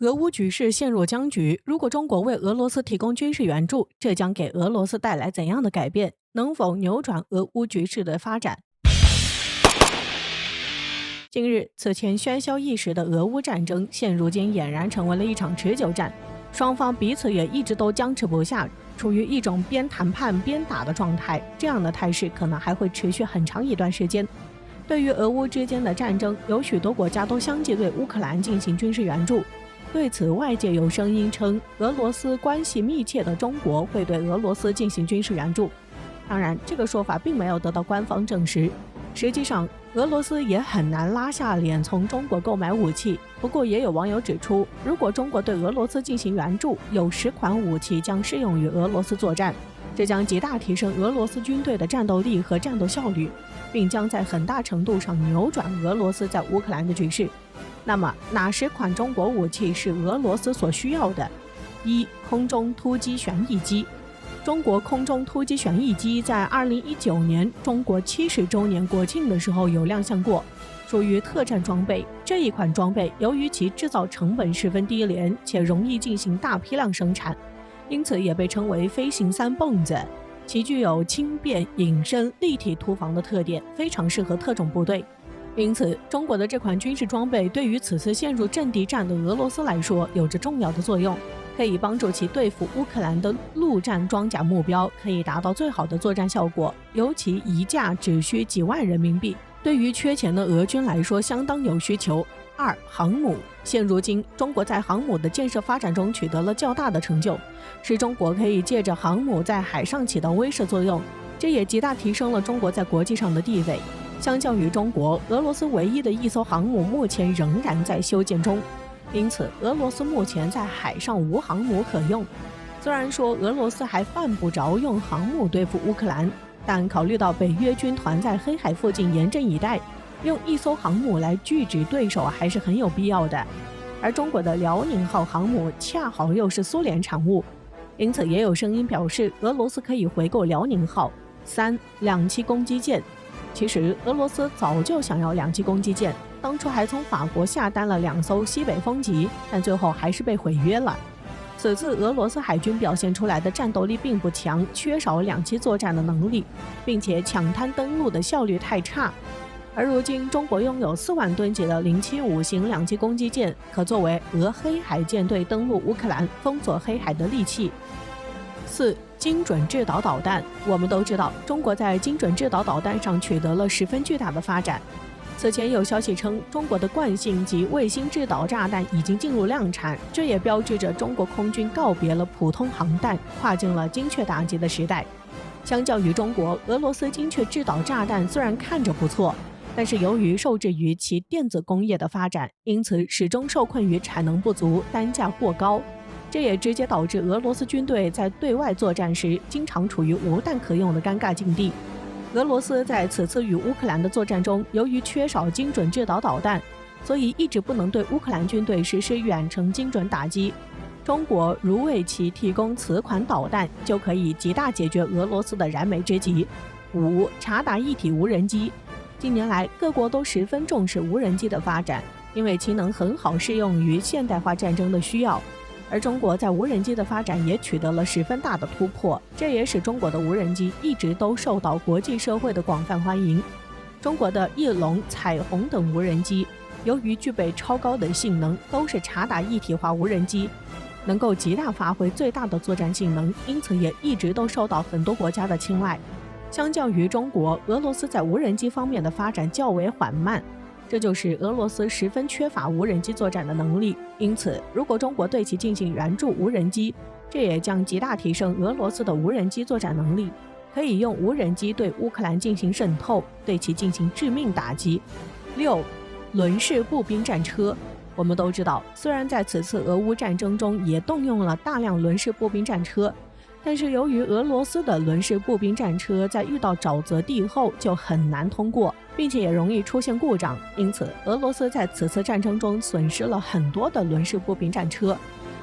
俄乌局势陷入僵局，如果中国为俄罗斯提供军事援助，这将给俄罗斯带来怎样的改变？能否扭转俄乌局势的发展？近日，此前喧嚣一时的俄乌战争，现如今俨然成为了一场持久战，双方彼此也一直都僵持不下，处于一种边谈判边打的状态。这样的态势可能还会持续很长一段时间。对于俄乌之间的战争，有许多国家都相继对乌克兰进行军事援助。对此，外界有声音称，俄罗斯关系密切的中国会对俄罗斯进行军事援助。当然，这个说法并没有得到官方证实。实际上，俄罗斯也很难拉下脸从中国购买武器。不过，也有网友指出，如果中国对俄罗斯进行援助，有10款武器将适用于俄罗斯作战，这将极大提升俄罗斯军队的战斗力和战斗效率，并将在很大程度上扭转俄罗斯在乌克兰的局势。那么，哪10款中国武器是俄罗斯所需要的？1. 空中突击旋翼机。中国空中突击旋翼机在2019年中国70周年国庆的时候有亮相过，属于特战装备。这一款装备由于其制造成本十分低廉，且容易进行大批量生产，因此也被称为飞行3蹦子。其具有轻便、隐身、立体突防的特点，非常适合特种部队。因此，中国的这款军事装备对于此次陷入阵地战的俄罗斯来说有着重要的作用，可以帮助其对付乌克兰的陆战装甲目标，可以达到最好的作战效果。尤其一架只需几万人民币，对于缺钱的俄军来说相当有需求。2. 航母。现如今，中国在航母的建设发展中取得了较大的成就，使中国可以借着航母在海上起到威慑作用，这也极大提升了中国在国际上的地位。相较于中国，俄罗斯唯一的一艘航母目前仍然在修建中，因此俄罗斯目前在海上无航母可用。虽然说俄罗斯还犯不着用航母对付乌克兰，但考虑到北约军团在黑海附近严阵以待，用一艘航母来拒止对手还是很有必要的。而中国的辽宁号航母恰好又是苏联产物，因此也有声音表示俄罗斯可以回购辽宁号。3. 两栖攻击舰。其实俄罗斯早就想要两栖攻击舰，当初还从法国下单了2艘西北风级，但最后还是被毁约了。此次俄罗斯海军表现出来的战斗力并不强，缺少两栖作战的能力，并且抢滩登陆的效率太差。而如今中国拥有4万吨级的075型两栖攻击舰，可作为俄黑海舰队登陆乌克兰、封锁黑海的利器。4. 精准制导导弹。我们都知道，中国在精准制导导弹上取得了十分巨大的发展。此前有消息称，中国的惯性及卫星制导炸弹已经进入量产，这也标志着中国空军告别了普通航弹，跨进了精确打击的时代。相较于中国，俄罗斯精确制导炸弹虽然看着不错，但是由于受制于其电子工业的发展，因此始终受困于产能不足、单价过高。这也直接导致俄罗斯军队在对外作战时经常处于无弹可用的尴尬境地。俄罗斯在此次与乌克兰的作战中，由于缺少精准制导导弹，所以一直不能对乌克兰军队实施远程精准打击。中国如为其提供此款导弹，就可以极大解决俄罗斯的燃眉之急。5. 察打一体无人机。近年来，各国都十分重视无人机的发展，因为其能很好适用于现代化战争的需要。而中国在无人机的发展也取得了十分大的突破，这也使中国的无人机一直都受到国际社会的广泛欢迎。中国的翼龙、彩虹等无人机，由于具备超高的性能，都是察打一体化无人机，能够极大发挥最大的作战性能，因此也一直都受到很多国家的青睐。相较于中国，俄罗斯在无人机方面的发展较为缓慢，这就是俄罗斯十分缺乏无人机作战的能力。因此，如果中国对其进行援助无人机，这也将极大提升俄罗斯的无人机作战能力，可以用无人机对乌克兰进行渗透，对其进行致命打击。6. 轮式步兵战车。我们都知道，虽然在此次俄乌战争中也动用了大量轮式步兵战车，但是由于俄罗斯的轮式步兵战车在遇到沼泽地后就很难通过，并且也容易出现故障，因此俄罗斯在此次战争中损失了很多的轮式步兵战车。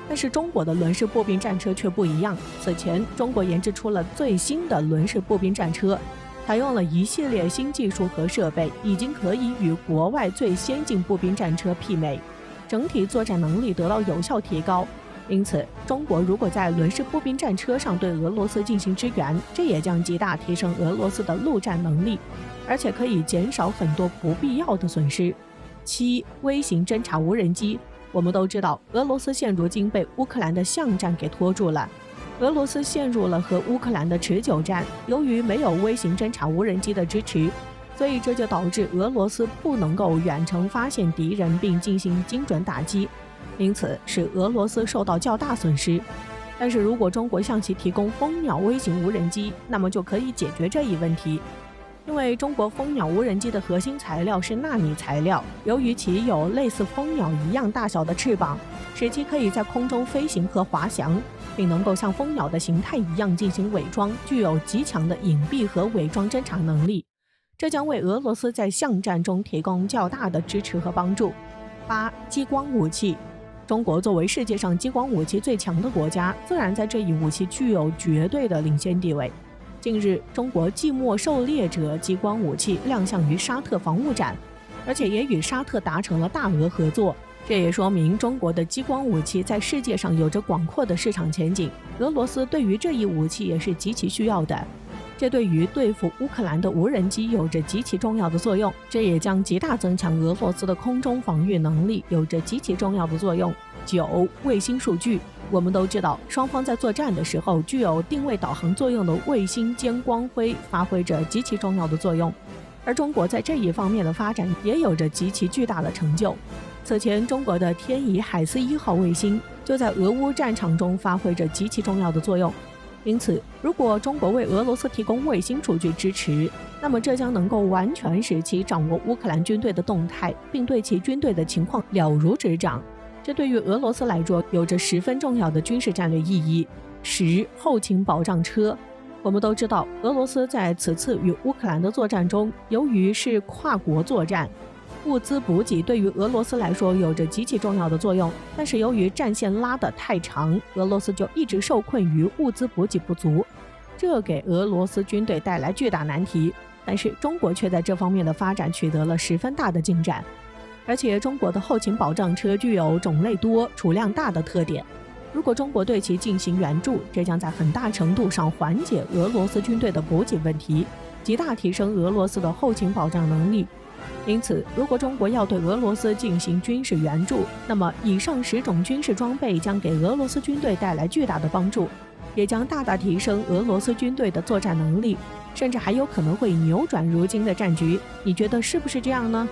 但是中国的轮式步兵战车却不一样，此前中国研制出了最新的轮式步兵战车，采用了一系列新技术和设备，已经可以与国外最先进步兵战车媲美。整体作战能力得到有效提高。因此，中国如果在轮式步兵战车上对俄罗斯进行支援，这也将极大提升俄罗斯的陆战能力，而且可以减少很多不必要的损失。7. 微型侦察无人机。我们都知道，俄罗斯现如今被乌克兰的巷战给拖住了。俄罗斯陷入了和乌克兰的持久战，由于没有微型侦察无人机的支持，所以这就导致俄罗斯不能够远程发现敌人并进行精准打击，因此使俄罗斯受到较大损失。但是如果中国向其提供蜂鸟微型无人机，那么就可以解决这一问题。因为中国蜂鸟无人机的核心材料是纳米材料，由于其有类似蜂鸟一样大小的翅膀，使其可以在空中飞行和滑翔，并能够像蜂鸟的形态一样进行伪装，具有极强的隐蔽和伪装侦察能力。这将为俄罗斯在巷战中提供较大的支持和帮助。8. 激光武器。中国作为世界上激光武器最强的国家，自然在这一武器具有绝对的领先地位。近日，中国季末狩猎者激光武器亮相于沙特防务展，而且也与沙特达成了大俄合作。这也说明中国的激光武器在世界上有着广阔的市场前景。俄罗斯对于这一武器也是极其需要的，这对于对付乌克兰的无人机有着极其重要的作用，这也将极大增强俄罗斯的空中防御能力，有着极其重要的作用。9. 卫星数据。我们都知道，双方在作战的时候，具有定位导航作用的卫星间光辉发挥着极其重要的作用，而中国在这一方面的发展也有着极其巨大的成就。此前，中国的天仪海思1号卫星就在俄乌战场中发挥着极其重要的作用。因此，如果中国为俄罗斯提供卫星数据支持，那么这将能够完全使其掌握乌克兰军队的动态，并对其军队的情况了如指掌。这对于俄罗斯来说有着十分重要的军事战略意义。10. 后勤保障车。我们都知道，俄罗斯在此次与乌克兰的作战中，由于是跨国作战，物资补给对于俄罗斯来说有着极其重要的作用，但是由于战线拉得太长，俄罗斯就一直受困于物资补给不足，这给俄罗斯军队带来巨大难题。但是中国却在这方面的发展取得了十分大的进展。而且中国的后勤保障车具有种类多、储量大的特点。如果中国对其进行援助，这将在很大程度上缓解俄罗斯军队的补给问题，极大提升俄罗斯的后勤保障能力。因此，如果中国要对俄罗斯进行军事援助，那么以上10种军事装备将给俄罗斯军队带来巨大的帮助，也将大大提升俄罗斯军队的作战能力，甚至还有可能会扭转如今的战局。你觉得是不是这样呢？